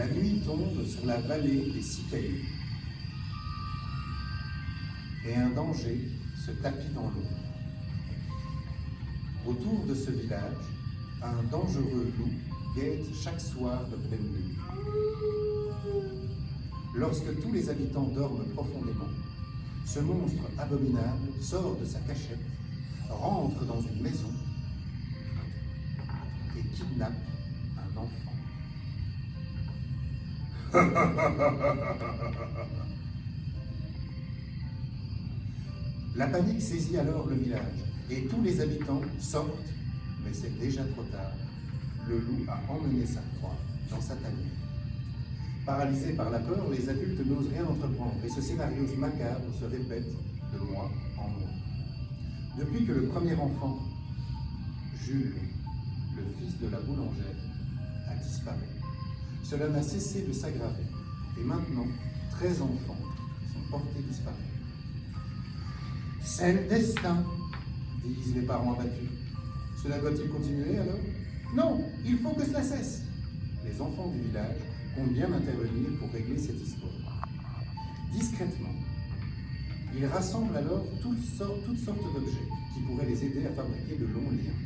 La nuit tombe sur la vallée des 6 cailloux. Et un danger se tapit dans l'eau. Autour de ce village, un dangereux loup guette chaque soir de pleine lune. Lorsque tous les habitants dorment profondément, ce monstre abominable sort de sa cachette, rentre dans une maison et kidnappe un enfant. La panique saisit alors le village et tous les habitants sortent, mais c'est déjà trop tard. Le loup a emmené sa proie dans sa tanière. Paralysés par la peur, les adultes n'osent rien entreprendre et ce scénario macabre se répète de mois en mois. Depuis que le premier enfant, Jules, le fils de la boulangère, a disparu, cela n'a cessé de s'aggraver et maintenant 13 enfants sont portés disparus. C'est le destin, disent les parents abattus. Cela doit-il continuer alors? Non, il faut que cela cesse. Les enfants du village comptent bien intervenir pour régler cette histoire. Discrètement, ils rassemblent alors toutes sortes d'objets qui pourraient les aider à fabriquer de longs liens.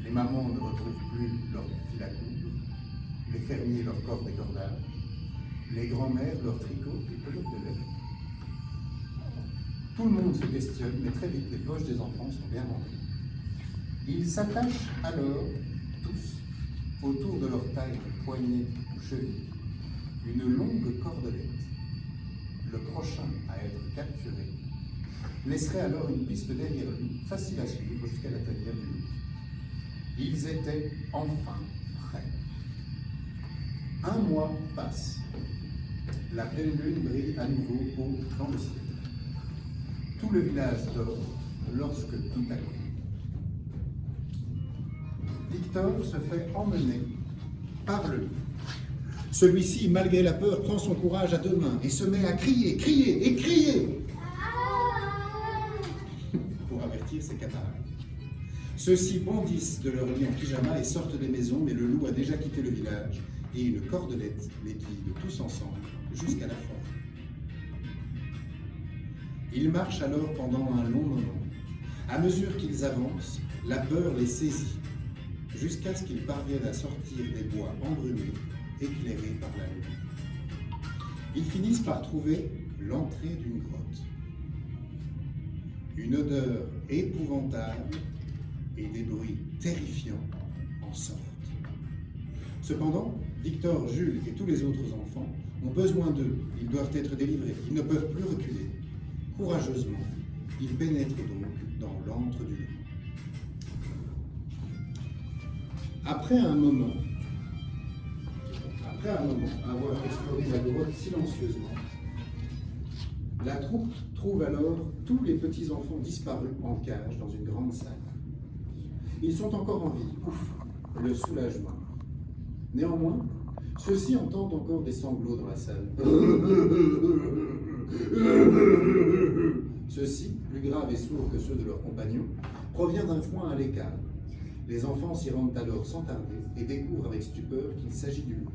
Les mamans ne retrouvent plus leur fil à coudre, les fermiers leur cordes et cordages, les grands-mères leur tricot et pelote de lait. Tout le monde se questionne, mais très vite les poches des enfants sont bien remplies. Ils s'attachent alors, tous, autour de leur taille, poignet ou cheville, une longue cordelette. Le prochain à être capturé laisserait alors une piste derrière lui, facile à suivre jusqu'à la tanière du loup. Ils étaient enfin prêts. Un mois passe. La pleine lune brille à nouveau haut dans le ciel. Tout le village dort lorsque tout à coup, Victor se fait emmener par le loup. Celui-ci, malgré la peur, prend son courage à deux mains et se met à crier, crier et crier pour avertir ses camarades. Ceux-ci bondissent de leur lit en pyjama et sortent des maisons, mais le loup a déjà quitté le village et une cordelette les guide tous ensemble jusqu'à la forêt. Ils marchent alors pendant un long moment. À mesure qu'ils avancent, la peur les saisit, jusqu'à ce qu'ils parviennent à sortir des bois embrumés, éclairés par la lune. Ils finissent par trouver l'entrée d'une grotte. Une odeur épouvantable et des bruits terrifiants en sortent. Cependant, Victor, Jules et tous les autres enfants ont besoin d'eux. Ils doivent être délivrés. Ils ne peuvent plus reculer. Courageusement, ils pénètrent donc dans l'antre du loup. Après un moment, avoir exploré la grotte silencieusement, la troupe trouve alors tous les petits-enfants disparus en cage dans une grande salle. Ils sont encore en vie. Ouf, le soulagement. Néanmoins, ceux-ci entendent encore des sanglots dans la salle. Ceux-ci, plus graves et sourds que ceux de leurs compagnons, proviennent d'un coin à l'écart. Les enfants s'y rendent alors sans tarder et découvrent avec stupeur qu'il s'agit du loup,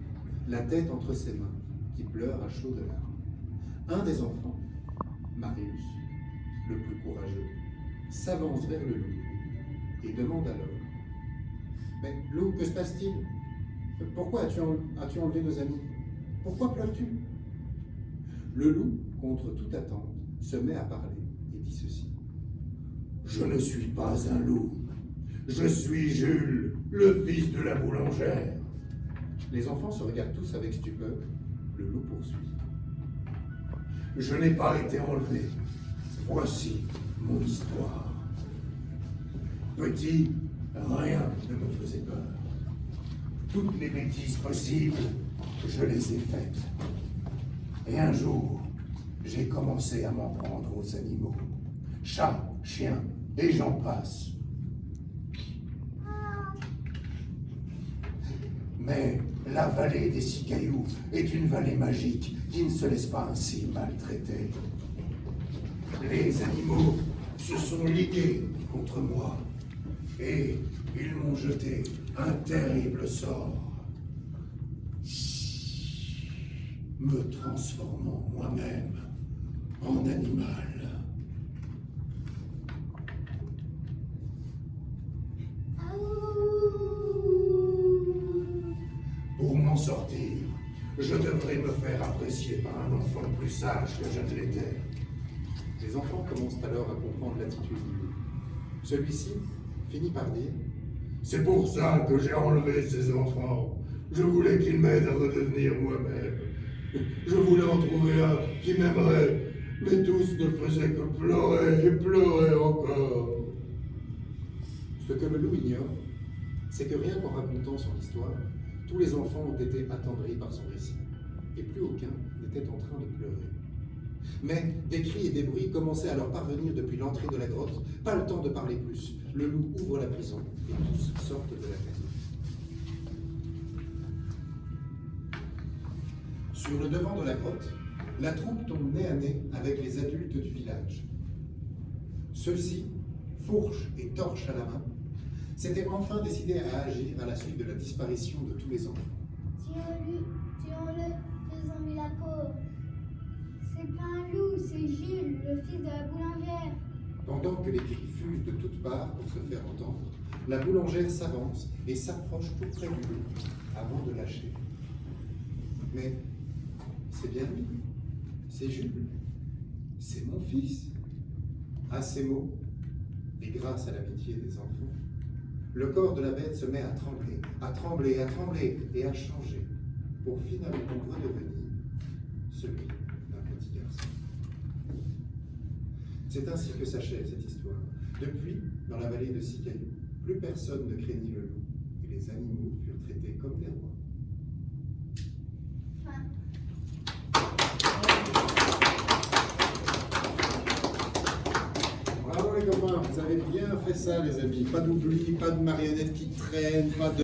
la tête entre ses mains, qui pleure à chaudes larmes. Un des enfants, Marius, le plus courageux, s'avance vers le loup et demande alors « Mais loup, que se passe-t-il? Pourquoi as-tu enlevé nos amis? Pourquoi pleures-tu » Le loup, contre toute attente, se met à parler et dit ceci. « Je ne suis pas un loup. Je suis Jules, le fils de la boulangère. » Les enfants se regardent tous avec stupeur. Le loup poursuit. « Je n'ai pas été enlevé. Voici mon histoire. Petit, rien ne me faisait peur. Toutes les bêtises possibles, je les ai faites. Et un jour, j'ai commencé à m'en prendre aux animaux. Chats, chiens, et j'en passe. Mais la vallée des 6 cailloux est une vallée magique qui ne se laisse pas ainsi maltraiter. Les animaux se sont ligués contre moi et ils m'ont jeté un terrible sort. me transformant moi-même en animal. Pour m'en sortir, je devrais me faire apprécier par un enfant plus sage que je ne l'étais. Les enfants commencent alors à comprendre l'attitude du loup. Celui-ci finit par dire « C'est pour ça que j'ai enlevé ces enfants. Je voulais qu'ils m'aident à redevenir moi-même. Je voulais en trouver un qui m'aimerait, mais tous ne faisaient que pleurer et pleurer encore. » Ce que le loup ignore, c'est que rien qu'en racontant son histoire, tous les enfants ont été attendris par son récit, et plus aucun n'était en train de pleurer. Mais des cris et des bruits commençaient à leur parvenir depuis l'entrée de la grotte. Pas le temps de parler plus. Le loup ouvre la prison et tous sortent de la caverne. Sur le devant de la grotte, la troupe tombe nez à nez avec les adultes du village. Ceux-ci, fourches et torches à la main, s'étaient enfin décidés à agir à la suite de la disparition de tous les enfants. Tuons-le, faisons-lui la peau. C'est pas un loup, c'est Jules, le fils de la boulangère. Pendant que les cris fusent de toutes parts pour se faire entendre, la boulangère s'avance et s'approche tout près du loup avant de lâcher. Mais c'est bien lui, c'est Jules, c'est mon fils. À ces mots, et grâce à l'amitié des enfants, le corps de la bête se met à trembler, à trembler, à trembler et à changer pour finalement redevenir celui d'un petit garçon. C'est ainsi que s'achève cette histoire. Depuis, dans la vallée de Sicayou, plus personne ne craignit le loup et les animaux furent traités comme des rois. Fin. Bravo les copains, vous avez bien fait ça les amis. Pas d'oubli, pas de marionnettes qui traînent, pas de...